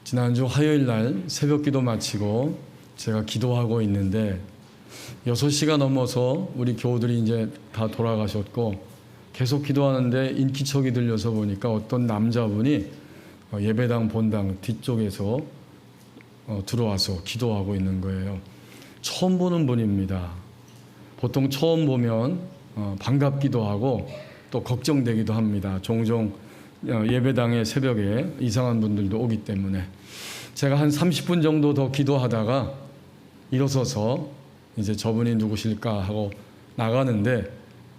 지난주 화요일 날 새벽 기도 마치고 제가 기도하고 있는데 6시가 넘어서 우리 교우들이 이제 다 돌아가셨고 계속 기도하는데 인기척이 들려서 보니까 어떤 남자분이 예배당 본당 뒤쪽에서 들어와서 기도하고 있는 거예요. 처음 보는 분입니다. 보통 처음 보면 반갑기도 하고 또 걱정되기도 합니다. 종종 예배당에 새벽에 이상한 분들도 오기 때문에 제가 한 30분 정도 더 기도하다가 일어서서 이제 저분이 누구실까 하고 나가는데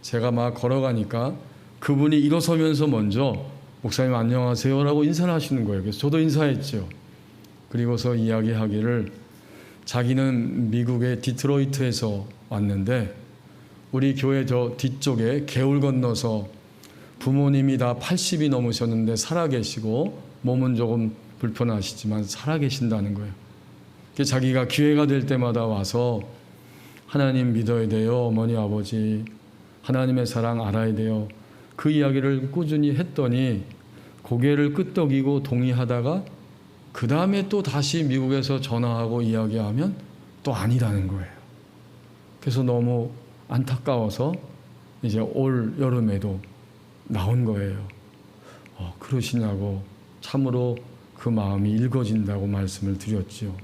제가 막 걸어가니까 그분이 일어서면서 먼저 목사님 안녕하세요 라고 인사를 하시는 거예요. 그래서 저도 인사했죠. 그리고서 이야기하기를 자기는 미국의 디트로이트에서 왔는데 우리 교회 저 뒤쪽에 개울 건너서 부모님이 다 80이 넘으셨는데 살아계시고 몸은 조금 불편하시지만 살아계신다는 거예요. 자기가 기회가 될 때마다 와서 하나님 믿어야 돼요. 어머니 아버지 하나님의 사랑 알아야 돼요. 그 이야기를 꾸준히 했더니 고개를 끄덕이고 동의하다가 그 다음에 또 다시 미국에서 전화하고 이야기하면 또 아니라는 거예요. 그래서 너무 안타까워서 이제 올 여름에도 나온 거예요. 그러시냐고 참으로 그 마음이 읽어진다고 말씀을 드렸죠.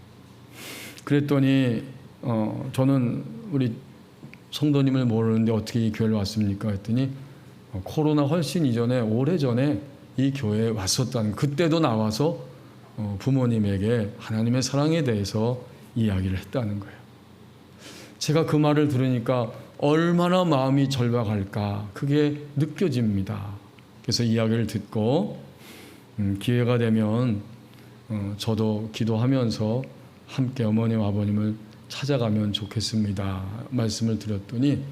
그랬더니 저는 우리 성도님을 모르는데 어떻게 이 교회를 왔습니까? 했더니 코로나 훨씬 이전에 오래전에 이 교회에 왔었다는, 그때도 나와서 부모님에게 하나님의 사랑에 대해서 이야기를 했다는 거예요. 제가 그 말을 들으니까 얼마나 마음이 절박할까 그게 느껴집니다. 그래서 이야기를 듣고 기회가 되면 저도 기도하면서 함께 어머님 아버님을 찾아가면 좋겠습니다 말씀을 드렸더니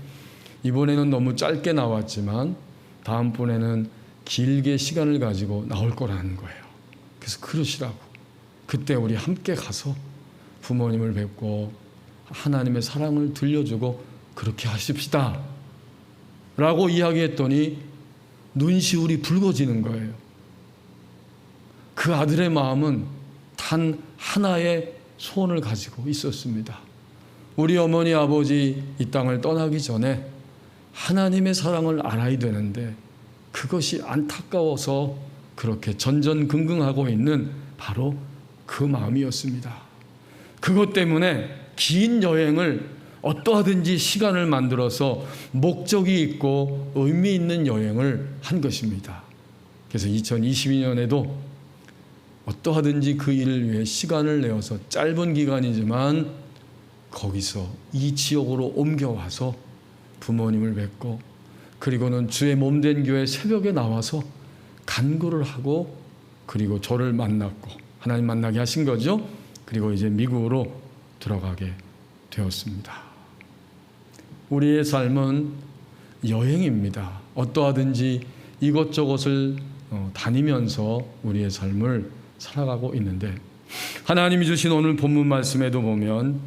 이번에는 너무 짧게 나왔지만 다음번에는 길게 시간을 가지고 나올 거라는 거예요. 그래서 그러시라고 그때 우리 함께 가서 부모님을 뵙고 하나님의 사랑을 들려주고 그렇게 하십시다 라고 이야기했더니 눈시울이 붉어지는 거예요. 그 아들의 마음은 단 하나의 소원을 가지고 있었습니다. 우리 어머니 아버지 이 땅을 떠나기 전에 하나님의 사랑을 알아야 되는데 그것이 안타까워서 그렇게 전전긍긍하고 있는 바로 그 마음이었습니다. 그것 때문에 긴 여행을 어떠하든지 시간을 만들어서 목적이 있고 의미 있는 여행을 한 것입니다. 그래서 2022년에도 어떠하든지 그 일을 위해 시간을 내어서 짧은 기간이지만 거기서 이 지역으로 옮겨와서 부모님을 뵙고 그리고는 주의 몸된 교회 새벽에 나와서 간구를 하고 그리고 저를 만났고 하나님 만나게 하신 거죠. 그리고 이제 미국으로 들어가게 되었습니다. 우리의 삶은 여행입니다. 어떠하든지 이것저것을 다니면서 우리의 삶을 살아가고 있는데 하나님이 주신 오늘 본문 말씀에도 보면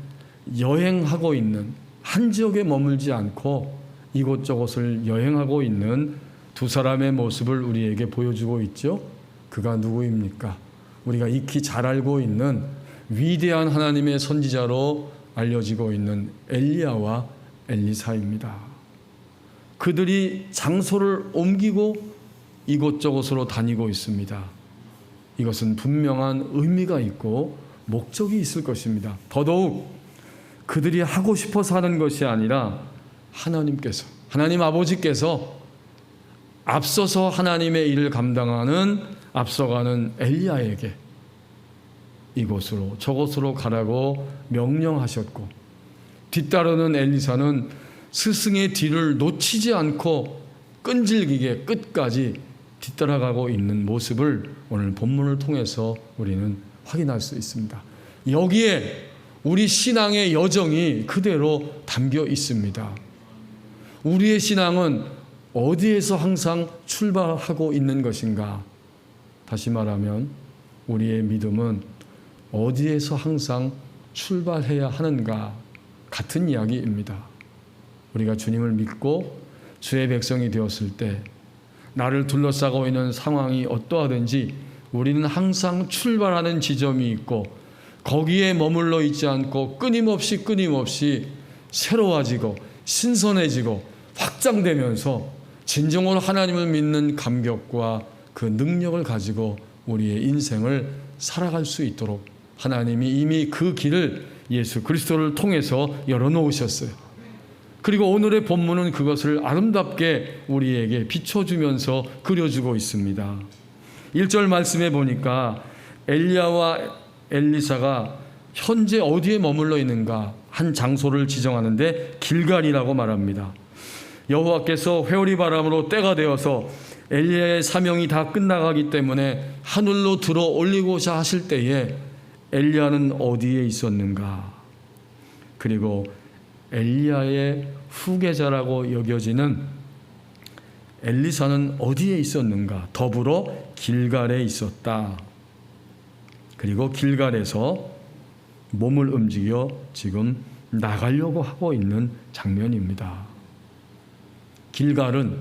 여행하고 있는 한 지역에 머물지 않고 이곳저곳을 여행하고 있는 두 사람의 모습을 우리에게 보여주고 있죠. 그가 누구입니까? 우리가 익히 잘 알고 있는 위대한 하나님의 선지자로 알려지고 있는 엘리야와 엘리사입니다. 그들이 장소를 옮기고 이곳저곳으로 다니고 있습니다. 이것은 분명한 의미가 있고 목적이 있을 것입니다. 더더욱 그들이 하고 싶어서 하는 것이 아니라 하나님께서, 하나님 아버지께서 앞서서 하나님의 일을 감당하는 앞서가는 엘리야에게 이곳으로 저곳으로 가라고 명령하셨고 뒤따르는 엘리사는 스승의 뒤를 놓치지 않고 끈질기게 끝까지 뒤따라가고 있는 모습을 오늘 본문을 통해서 우리는 확인할 수 있습니다. 여기에 우리 신앙의 여정이 그대로 담겨 있습니다. 우리의 신앙은 어디에서 항상 출발하고 있는 것인가? 다시 말하면 우리의 믿음은 어디에서 항상 출발해야 하는가? 같은 이야기입니다. 우리가 주님을 믿고 주의 백성이 되었을 때 나를 둘러싸고 있는 상황이 어떠하든지 우리는 항상 출발하는 지점이 있고 거기에 머물러 있지 않고 끊임없이 새로워지고 신선해지고 확장되면서 진정으로 하나님을 믿는 감격과 그 능력을 가지고 우리의 인생을 살아갈 수 있도록 하나님이 이미 그 길을 예수 그리스도를 통해서 열어놓으셨어요. 그리고 오늘의 본문은 그것을 아름답게 우리에게 비춰주면서 그려주고 있습니다. 1절 말씀에 보니까 엘리야와 엘리사가 현재 어디에 머물러 있는가 한 장소를 지정하는데 길갈이라고 말합니다. 여호와께서 회오리 바람으로 때가 되어서 엘리야의 사명이 다 끝나가기 때문에 하늘로 들어 올리고자 하실 때에 엘리야는 어디에 있었는가? 그리고 엘리야의 후계자라고 여겨지는 엘리사는 어디에 있었는가? 더불어 길갈에 있었다. 그리고 길갈에서 몸을 움직여 지금 나가려고 하고 있는 장면입니다. 길갈은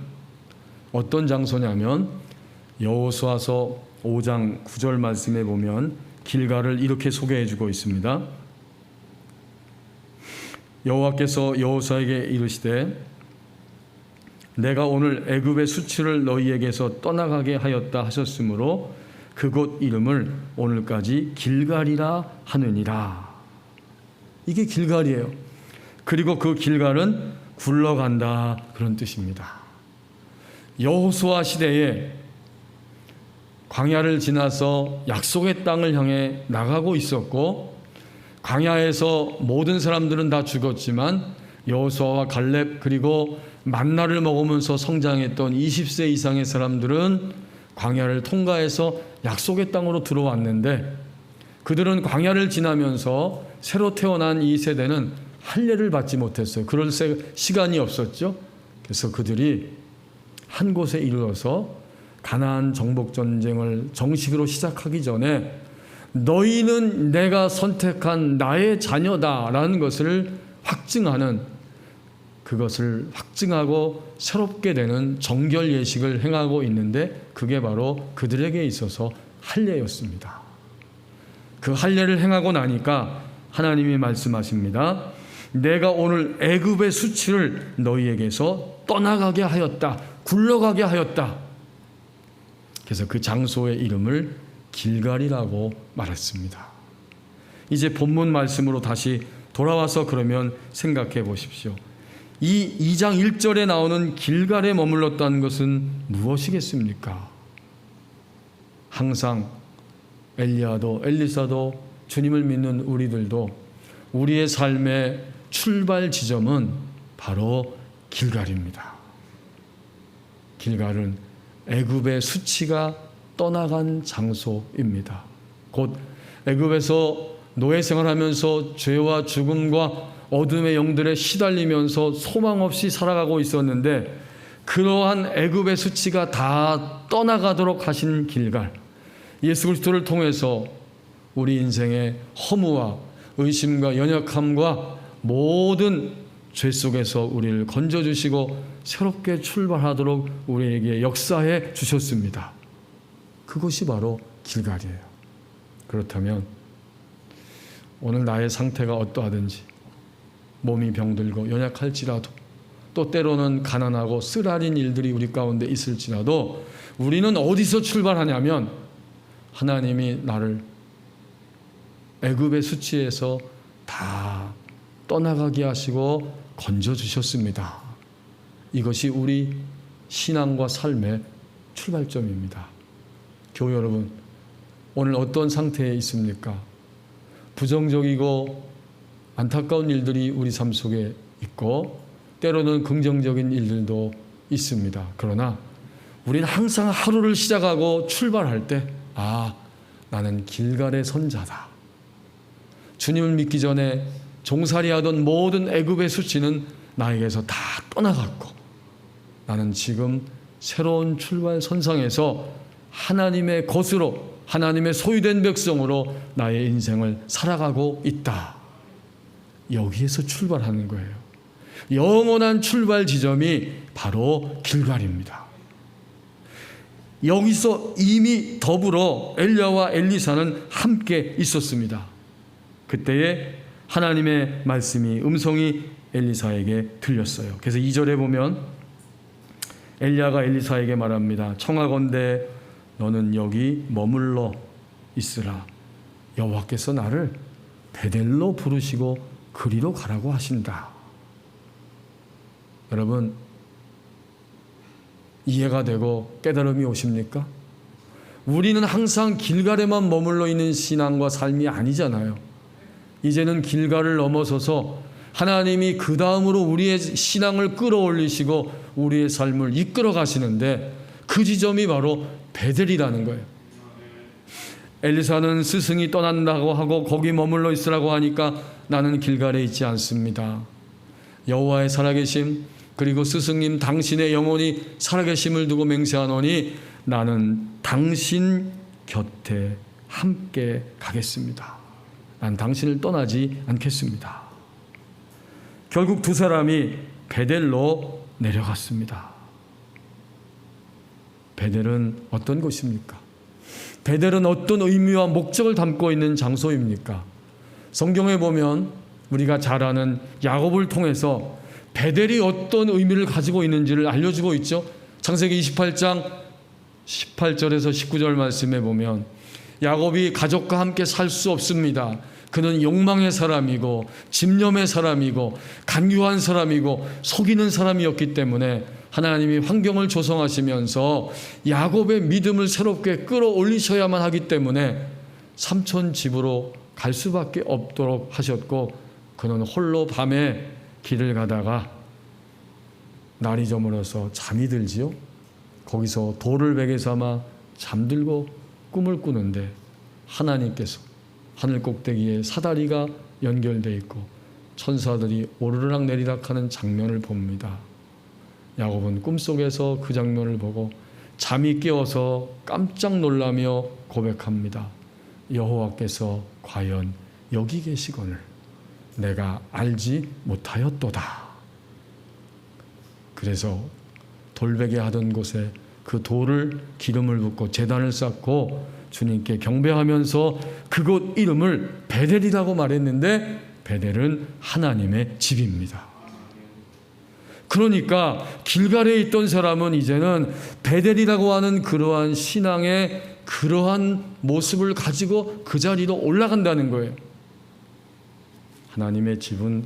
어떤 장소냐면 여호수아서 5장 9절 말씀에 보면 길갈을 이렇게 소개해 주고 있습니다. 여호와께서 여호수아에게 이르시되 내가 오늘 애굽의 수치를 너희에게서 떠나가게 하였다 하셨으므로 그곳 이름을 오늘까지 길갈이라 하느니라. 이게 길갈이에요. 그리고 그 길갈은 굴러간다 그런 뜻입니다. 여호수아 시대에 광야를 지나서 약속의 땅을 향해 나가고 있었고 광야에서 모든 사람들은 다 죽었지만 여호수아와 갈렙 그리고 만나를 먹으면서 성장했던 20세 이상의 사람들은 광야를 통과해서 약속의 땅으로 들어왔는데 그들은 광야를 지나면서 새로 태어난 이 세대는 할례를 받지 못했어요. 그럴 시간이 없었죠. 그래서 그들이 한 곳에 이르러서 가나안 정복 전쟁을 정식으로 시작하기 전에 너희는 내가 선택한 나의 자녀다라는 것을 확증하는 그것을 확증하고 새롭게 되는 정결 예식을 행하고 있는데 그게 바로 그들에게 있어서 할례였습니다. 그 할례를 행하고 나니까 하나님이 말씀하십니다. 내가 오늘 애굽의 수치를 너희에게서 떠나가게 하였다. 굴러가게 하였다. 그래서 그 장소의 이름을 길갈이라고 말했습니다. 이제 본문 말씀으로 다시 돌아와서 그러면 생각해 보십시오. 이 2장 1절에 나오는 길갈에 머물렀다는 것은 무엇이겠습니까? 항상 엘리야도 엘리사도 주님을 믿는 우리들도 우리의 삶의 출발 지점은 바로 길갈입니다. 길갈은 애굽의 수치가 떠나간 장소입니다. 곧 애굽에서 노예 생활하면서 죄와 죽음과 어둠의 영들에 시달리면서 소망 없이 살아가고 있었는데 그러한 애굽의 수치가 다 떠나가도록 하신 길갈, 예수 그리스도를 통해서 우리 인생의 허무와 의심과 연약함과 모든 죄 속에서 우리를 건져주시고 새롭게 출발하도록 우리에게 역사해 주셨습니다. 그것이 바로 길갈이에요. 그렇다면 오늘 나의 상태가 어떠하든지 몸이 병들고 연약할지라도 또 때로는 가난하고 쓰라린 일들이 우리 가운데 있을지라도 우리는 어디서 출발하냐면 하나님이 나를 애굽의 수치에서 다 떠나가게 하시고 건져주셨습니다. 이것이 우리 신앙과 삶의 출발점입니다. 교회 여러분, 오늘 어떤 상태에 있습니까? 부정적이고 안타까운 일들이 우리 삶 속에 있고 때로는 긍정적인 일들도 있습니다. 그러나 우리는 항상 하루를 시작하고 출발할 때 나는 길갈의 선자다. 주님을 믿기 전에 종살이하던 모든 애굽의 수치는 나에게서 다 떠나갔고 나는 지금 새로운 출발 선상에서 하나님의 것으로 하나님의 소유된 백성으로 나의 인생을 살아가고 있다. 여기에서 출발하는 거예요. 영원한 출발 지점이 바로 길갈입니다. 여기서 이미 더불어 엘리야와 엘리사는 함께 있었습니다. 그때에 하나님의 말씀이 음성이 엘리사에게 들렸어요. 그래서 2절에 보면 엘리야가 엘리사에게 말합니다. 청하건대 너는 여기 머물러 있으라. 여호와께서 나를 베델로 부르시고 그리로 가라고 하신다. 여러분, 이해가 되고 깨달음이 오십니까? 우리는 항상 길갈에만 머물러 있는 신앙과 삶이 아니잖아요. 이제는 길갈을 넘어서서 하나님이 그 다음으로 우리의 신앙을 끌어올리시고 우리의 삶을 이끌어 가시는데 그 지점이 바로 베델이라는 거예요. 엘리사는 스승이 떠난다고 하고 거기 머물러 있으라고 하니까 나는 길갈에 있지 않습니다. 여호와의 살아계심 그리고 스승님 당신의 영혼이 살아계심을 두고 맹세하노니 나는 당신 곁에 함께 가겠습니다. 난 당신을 떠나지 않겠습니다. 결국 두 사람이 베델로 내려갔습니다. 베델은 어떤 곳입니까? 베델은 어떤 의미와 목적을 담고 있는 장소입니까? 성경에 보면 우리가 잘 아는 야곱을 통해서 베델이 어떤 의미를 가지고 있는지를 알려주고 있죠. 창세기 28장 18절에서 19절 말씀에 보면 야곱이 가족과 함께 살 수 없습니다. 그는 욕망의 사람이고 집념의 사람이고 간교한 사람이고 속이는 사람이었기 때문에 하나님이 환경을 조성하시면서 야곱의 믿음을 새롭게 끌어올리셔야만 하기 때문에 삼촌 집으로 갈 수밖에 없도록 하셨고 그는 홀로 밤에 길을 가다가 날이 저물어서 잠이 들지요. 거기서 돌을 베개 삼아 잠들고 꿈을 꾸는데 하나님께서 하늘 꼭대기에 사다리가 연결되어 있고 천사들이 오르락 내리락 하는 장면을 봅니다. 야곱은 꿈속에서 그 장면을 보고 잠이 깨어서 깜짝 놀라며 고백합니다. 여호와께서 과연 여기 계시거늘 내가 알지 못하였도다. 그래서 돌베개 하던 곳에 그 돌을 기름을 붓고 제단을 쌓고 주님께 경배하면서 그곳 이름을 베델이라고 말했는데 베델은 하나님의 집입니다. 그러니까 길갈에 있던 사람은 이제는 베델이라고 하는 그러한 신앙의 그러한 모습을 가지고 그 자리로 올라간다는 거예요. 하나님의 집은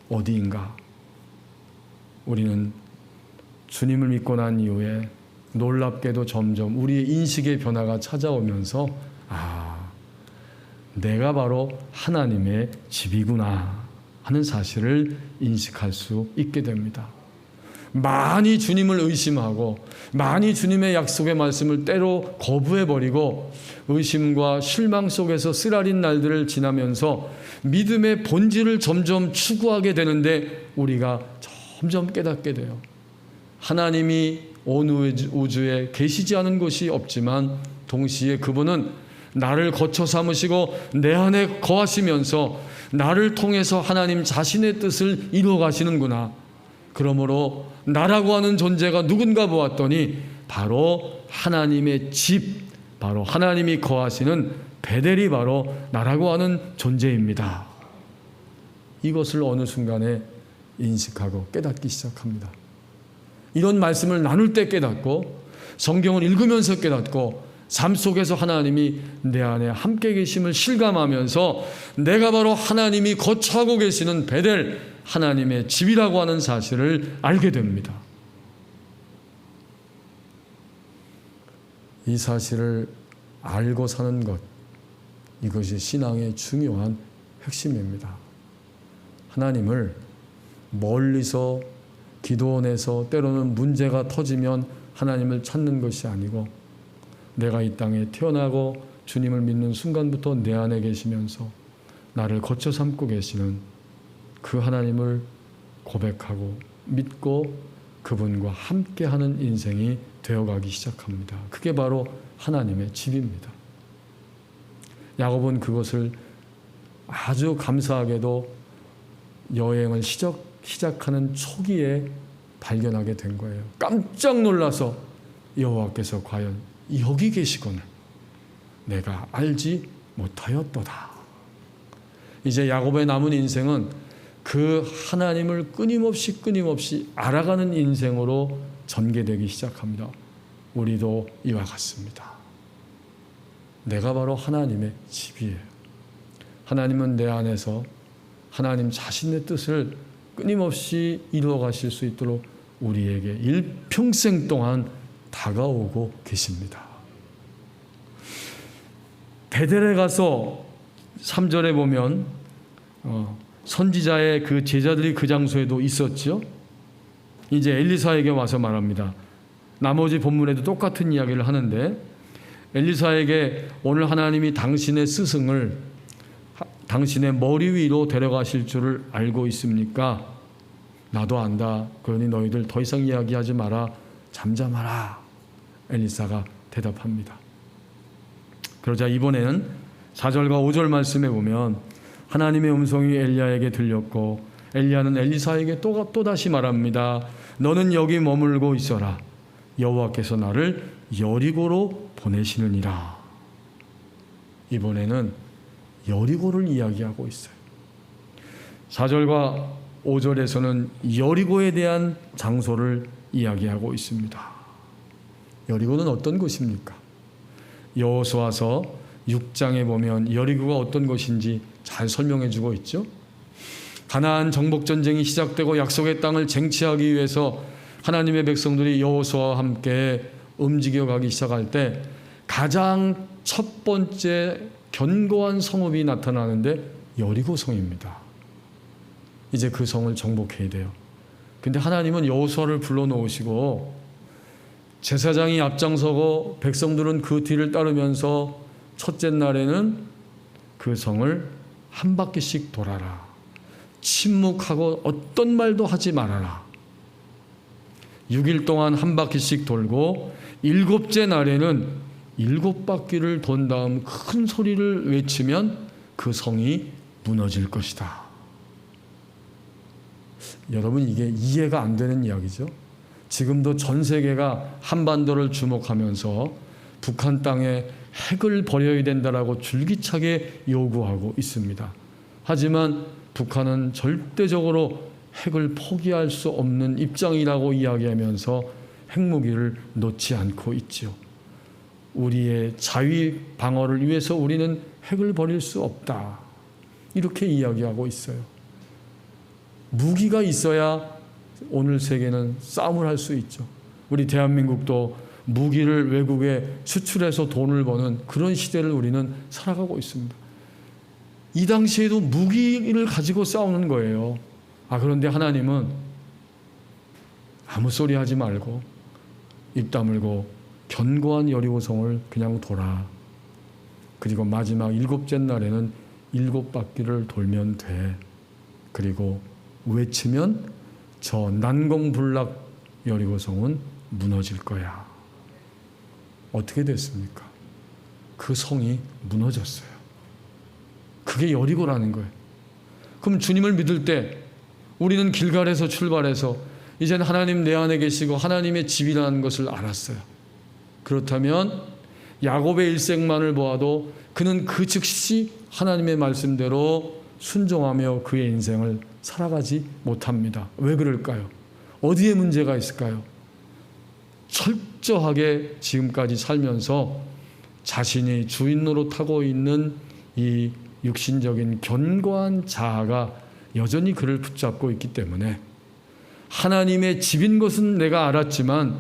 어디인가? 우리는 주님을 믿고 난 이후에 놀랍게도 점점 우리의 인식의 변화가 찾아오면서 내가 바로 하나님의 집이구나 하는 사실을 인식할 수 있게 됩니다. 많이 주님을 의심하고 많이 주님의 약속의 말씀을 때로 거부해버리고 의심과 실망 속에서 쓰라린 날들을 지나면서 믿음의 본질을 점점 추구하게 되는데 우리가 점점 깨닫게 돼요. 하나님이 온 우주에 계시지 않은 곳이 없지만 동시에 그분은 나를 거처 삼으시고 내 안에 거하시면서 나를 통해서 하나님 자신의 뜻을 이루어 가시는구나. 그러므로 나라고 하는 존재가 누군가 보았더니 바로 하나님의 집, 바로 하나님이 거하시는 베델이 바로 나라고 하는 존재입니다. 이것을 어느 순간에 인식하고 깨닫기 시작합니다. 이런 말씀을 나눌 때 깨닫고 성경을 읽으면서 깨닫고 삶 속에서 하나님이 내 안에 함께 계심을 실감하면서 내가 바로 하나님이 거처하고 계시는 베델, 하나님의 집이라고 하는 사실을 알게 됩니다. 이 사실을 알고 사는 것, 이것이 신앙의 중요한 핵심입니다. 하나님을 멀리서 기도원에서 때로는 문제가 터지면 하나님을 찾는 것이 아니고 내가 이 땅에 태어나고 주님을 믿는 순간부터 내 안에 계시면서 나를 거쳐 삼고 계시는 그 하나님을 고백하고 믿고 그분과 함께하는 인생이 되어가기 시작합니다. 그게 바로 하나님의 집입니다. 야곱은 그것을 아주 감사하게도 여행을 시작하는 초기에 발견하게 된 거예요. 깜짝 놀라서 여호와께서 과연 여기 계시거늘 내가 알지 못하였도다. 이제 야곱의 남은 인생은 그 하나님을 끊임없이 알아가는 인생으로 전개되기 시작합니다. 우리도 이와 같습니다. 내가 바로 하나님의 집이에요. 하나님은 내 안에서 하나님 자신의 뜻을 끊임없이 이루어 가실 수 있도록 우리에게 일평생 동안 다가오고 계십니다. 베델에 가서 3절에 보면 선지자의 그 제자들이 그 장소에도 있었죠. 이제 엘리사에게 와서 말합니다. 나머지 본문에도 똑같은 이야기를 하는데 엘리사에게 오늘 하나님이 당신의 스승을 당신의 머리 위로 데려가실 줄을 알고 있습니까? 나도 안다. 그러니 너희들 더 이상 이야기하지 마라. 잠잠하라. 엘리사가 대답합니다. 그러자 이번에는 4절과 5절 말씀에 보면 하나님의 음성이 엘리야에게 들렸고 엘리야는 엘리사에게 또다시 말합니다. 너는 여기 머물고 있어라. 여호와께서 나를 여리고로 보내시느니라. 이번에는 여리고를 이야기하고 있어요. 4절과 5절에서는 여리고에 대한 장소를 이야기하고 있습니다. 여리고는 어떤 곳입니까? 여호수아서 6장에 보면 여리고가 어떤 곳인지 잘 설명해 주고 있죠. 가나안 정복 전쟁이 시작되고 약속의 땅을 쟁취하기 위해서 하나님의 백성들이 여호수아와 함께 움직여 가기 시작할 때 가장 첫 번째 견고한 성읍이 나타나는데 여리고 성입니다. 이제 그 성을 정복해야 돼요. 근데 하나님은 여호수아를 불러놓으시고 제사장이 앞장서고 백성들은 그 뒤를 따르면서 첫째 날에는 그 성을 한 바퀴씩 돌아라. 침묵하고 어떤 말도 하지 말아라. 6일 동안 한 바퀴씩 돌고 7째 날에는 7바퀴를 돈 다음 큰 소리를 외치면 그 성이 무너질 것이다. 여러분, 이게 이해가 안 되는 이야기죠. 지금도 전 세계가 한반도를 주목하면서 북한 땅에 핵을 버려야 된다라고 줄기차게 요구하고 있습니다. 하지만 북한은 절대적으로 핵을 포기할 수 없는 입장이라고 이야기하면서 핵무기를 놓지 않고 있죠. 우리의 자위 방어를 위해서 우리는 핵을 버릴 수 없다. 이렇게 이야기하고 있어요. 무기가 있어야 오늘 세계는 싸움을 할 수 있죠. 우리 대한민국도 무기를 외국에 수출해서 돈을 버는 그런 시대를 우리는 살아가고 있습니다. 이 당시에도 무기를 가지고 싸우는 거예요. 그런데 하나님은 아무 소리 하지 말고 입 다물고 견고한 여리고성을 그냥 돌아. 그리고 마지막 7째 날에는 7바퀴를 돌면 돼. 그리고 외치면 저 난공불락 여리고성은 무너질 거야. 어떻게 됐습니까? 그 성이 무너졌어요. 그게 여리고라는 거예요. 그럼 주님을 믿을 때 우리는 길갈에서 출발해서 이제는 하나님 내 안에 계시고 하나님의 집이라는 것을 알았어요. 그렇다면 야곱의 일생만을 보아도 그는 그 즉시 하나님의 말씀대로 순종하며 그의 인생을 살아가지 못합니다. 왜 그럴까요? 어디에 문제가 있을까요? 철저하게 지금까지 살면서 자신이 주인 노릇하고 있는 이 육신적인 견고한 자아가 여전히 그를 붙잡고 있기 때문에 하나님의 집인 것은 내가 알았지만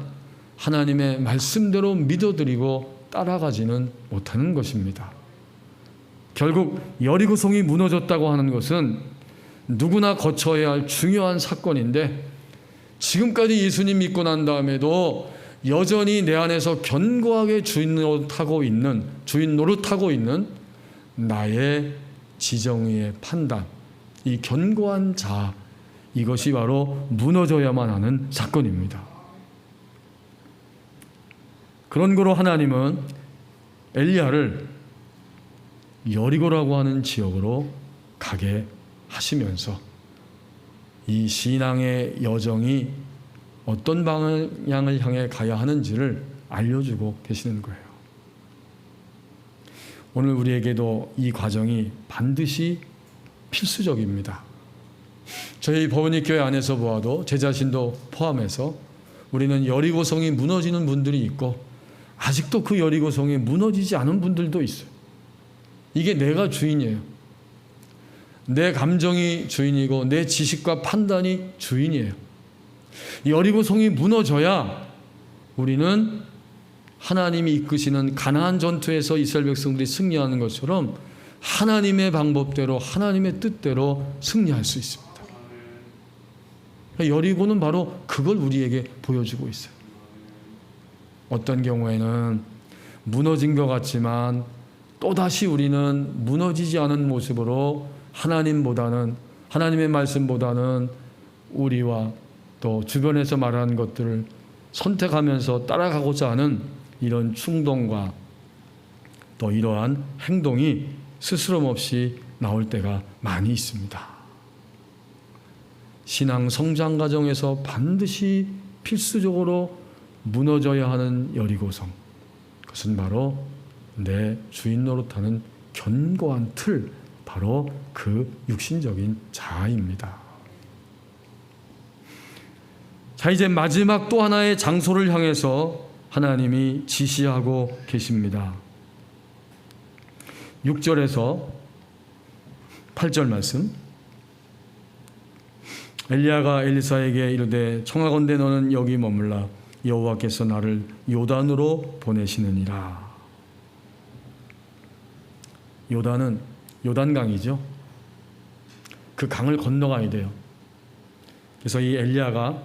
하나님의 말씀대로 믿어드리고 따라가지는 못하는 것입니다. 결국 여리고성이 무너졌다고 하는 것은 누구나 거쳐야 할 중요한 사건인데 지금까지 예수님 믿고 난 다음에도 여전히 내 안에서 견고하게 주인 노릇하고 있는 나의 지정의의 판단, 이 견고한 자아, 이것이 바로 무너져야만 하는 사건입니다. 그런 거로 하나님은 엘리야를 여리고라고 하는 지역으로 가게 하시면서 이 신앙의 여정이 어떤 방향을 향해 가야 하는지를 알려주고 계시는 거예요. 오늘 우리에게도 이 과정이 반드시 필수적입니다. 저희 버버닉 교회 안에서 보아도 제 자신도 포함해서 우리는 여리고성이 무너지는 분들이 있고 아직도 그 여리고성이 무너지지 않은 분들도 있어요. 이게 내가 주인이에요. 내 감정이 주인이고 내 지식과 판단이 주인이에요. 여리고성이 무너져야 우리는 하나님이 이끄시는 가나안 전투에서 이스라엘 백성들이 승리하는 것처럼 하나님의 방법대로 하나님의 뜻대로 승리할 수 있습니다. 여리고는 바로 그걸 우리에게 보여주고 있어요. 어떤 경우에는 무너진 것 같지만 또다시 우리는 무너지지 않은 모습으로 하나님의 말씀보다는 우리와 또 주변에서 말하는 것들을 선택하면서 따라가고자 하는 이런 충동과 또 이러한 행동이 스스럼 없이 나올 때가 많이 있습니다. 신앙 성장 과정에서 반드시 필수적으로 무너져야 하는 여리고성, 그것은 바로 내 주인 노릇하는 견고한 틀, 바로 그 육신적인 자아입니다. 자, 이제 마지막 또 하나의 장소를 향해서 하나님이 지시하고 계십니다. 6절에서 8절 말씀. 엘리야가 엘리사에게 이르되 청하건대 너는 여기 머물라 여호와께서 나를 요단으로 보내시느니라. 요단은 요단강이죠. 그 강을 건너가야 돼요. 그래서 이 엘리야가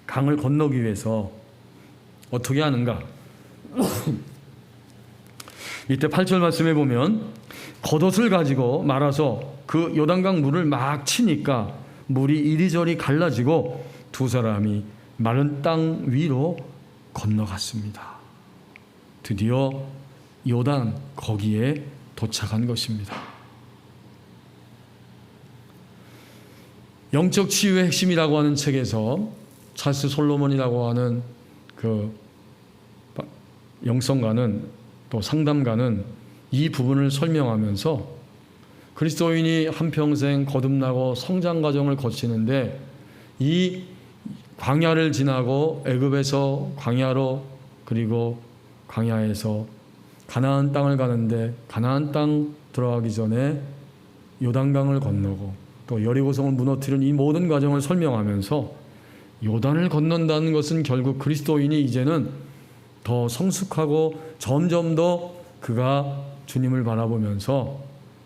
강을 건너기 위해서 어떻게 하는가? 이때 8절 말씀에 보면 겉옷을 가지고 말아서 그 요단강 물을 막 치니까 물이 이리저리 갈라지고 두 사람이 마른 땅 위로 건너갔습니다. 드디어 요단 거기에 도착한 것입니다. 영적 치유의 핵심이라고 하는 책에서 찰스 솔로몬이라고 하는 그 영성가는 또 상담가는 이 부분을 설명하면서 그리스도인이 한평생 거듭나고 성장 과정을 거치는데 이 광야를 지나고 애굽에서 광야로 그리고 광야에서 가나안 땅을 가는데 가나안 땅 들어가기 전에 요단강을 건너고 또 여리고성을 무너뜨린 이 모든 과정을 설명하면서 요단을 건넌다는 것은 결국 그리스도인이 이제는 더 성숙하고 점점 더 그가 주님을 바라보면서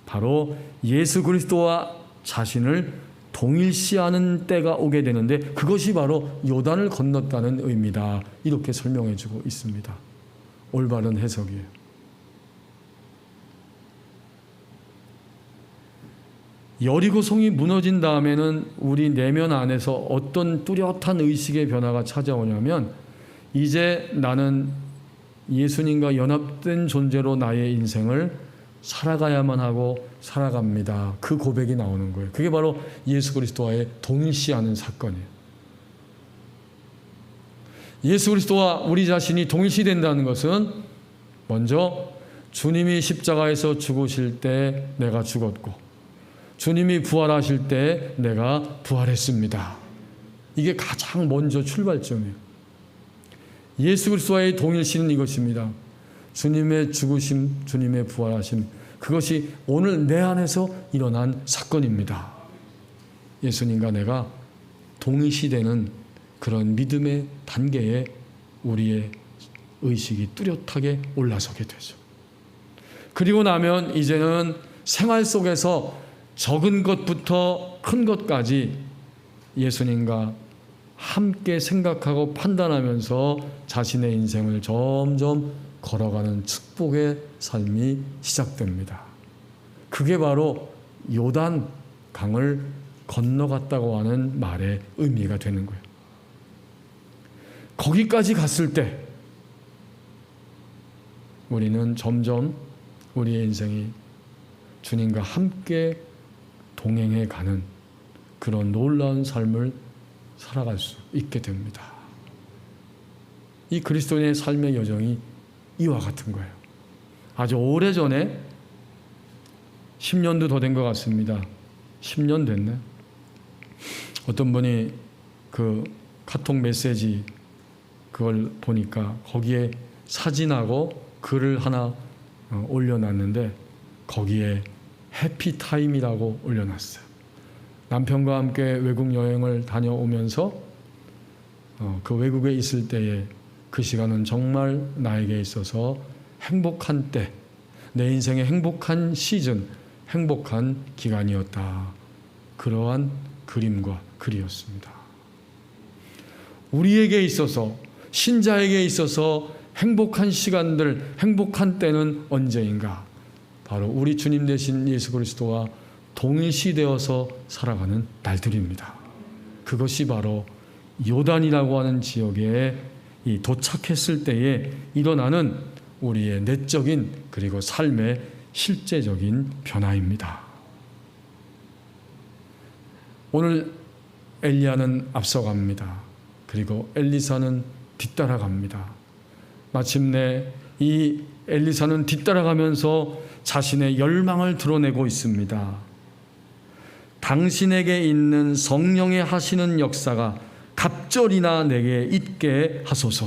바로 예수 그리스도와 자신을 동일시하는 때가 오게 되는데 그것이 바로 요단을 건넜다는 의미다. 이렇게 설명해 주고 있습니다. 올바른 해석이에요. 여리고성이 무너진 다음에는 우리 내면 안에서 어떤 뚜렷한 의식의 변화가 찾아오냐면 이제 나는 예수님과 연합된 존재로 나의 인생을 살아가야만 하고 살아갑니다. 그 고백이 나오는 거예요. 그게 바로 예수 그리스도와의 동일시하는 사건이에요. 예수 그리스도와 우리 자신이 동일시된다는 것은 먼저 주님이 십자가에서 죽으실 때 내가 죽었고 주님이 부활하실 때 내가 부활했습니다. 이게 가장 먼저 출발점이에요. 예수 그리스도와의 동일시는 이것입니다. 주님의 죽으심, 주님의 부활하심, 그것이 오늘 내 안에서 일어난 사건입니다. 예수님과 내가 동일시되는 그런 믿음의 단계에 우리의 의식이 뚜렷하게 올라서게 되죠. 그리고 나면 이제는 생활 속에서 적은 것부터 큰 것까지 예수님과 함께 생각하고 판단하면서 자신의 인생을 점점 걸어가는 축복의 삶이 시작됩니다. 그게 바로 요단 강을 건너갔다고 하는 말의 의미가 되는 거예요. 거기까지 갔을 때 우리는 점점 우리의 인생이 주님과 함께 동행해 가는 그런 놀라운 삶을 살아갈 수 있게 됩니다. 이 그리스도인의 삶의 여정이 이와 같은 거예요. 아주 오래전에 10년도 더 된 것 같습니다. 10년 됐네. 어떤 분이 그 카톡 메시지 그걸 보니까 거기에 사진하고 글을 하나 올려놨는데 거기에 해피타임이라고 올려놨어요. 남편과 함께 외국 여행을 다녀오면서 그 외국에 있을 때에 그 시간은 정말 나에게 있어서 행복한 때, 내 인생의 행복한 시즌, 행복한 기간이었다. 그러한 그림과 글이었습니다. 우리에게 있어서, 신자에게 있어서 행복한 시간들, 행복한 때는 언제인가? 바로 우리 주님 되신 예수 그리스도와 동일시되어서 살아가는 날들입니다. 그것이 바로 요단이라고 하는 지역에 도착했을 때에 일어나는 우리의 내적인 그리고 삶의 실제적인 변화입니다. 오늘 엘리야는 앞서갑니다. 그리고 엘리사는 뒤따라갑니다. 마침내 이 엘리사는 뒤따라가면서 자신의 열망을 드러내고 있습니다. 당신에게 있는 성령의 하시는 역사가 갑절이나 내게 있게 하소서.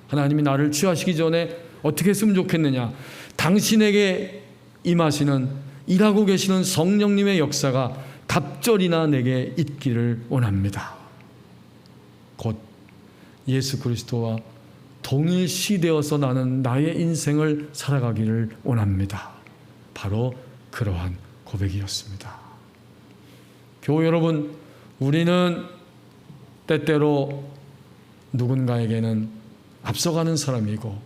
하나님이 나를 취하시기 전에 어떻게 했으면 좋겠느냐? 당신에게 임하시는, 일하고 계시는 성령님의 역사가 갑절이나 내게 있기를 원합니다. 곧 예수 그리스도와 동일시되어서 나는 나의 인생을 살아가기를 원합니다. 바로 그러한 고백이었습니다. 교우 여러분, 우리는 때때로 누군가에게는 앞서가는 사람이고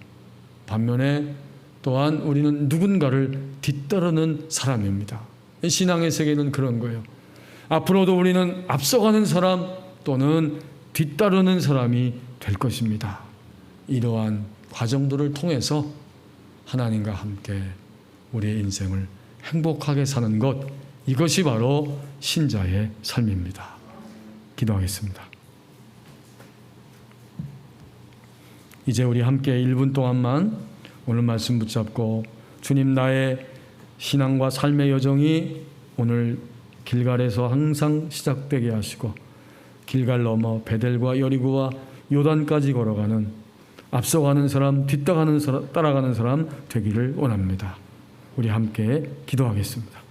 반면에 또한 우리는 누군가를 뒤따르는 사람입니다. 신앙의 세계는 그런 거예요. 앞으로도 우리는 앞서가는 사람 또는 뒤따르는 사람이 될 것입니다. 이러한 과정들을 통해서 하나님과 함께 우리의 인생을 행복하게 사는 것, 이것이 바로 신자의 삶입니다. 기도하겠습니다. 이제 우리 함께 1분 동안만 오늘 말씀 붙잡고 주님, 나의 신앙과 삶의 여정이 오늘 길갈에서 항상 시작되게 하시고 길갈 넘어 베델과 여리고와 요단까지 걸어가는, 앞서가는 사람, 따라가는 사람 되기를 원합니다. 우리 함께 기도하겠습니다.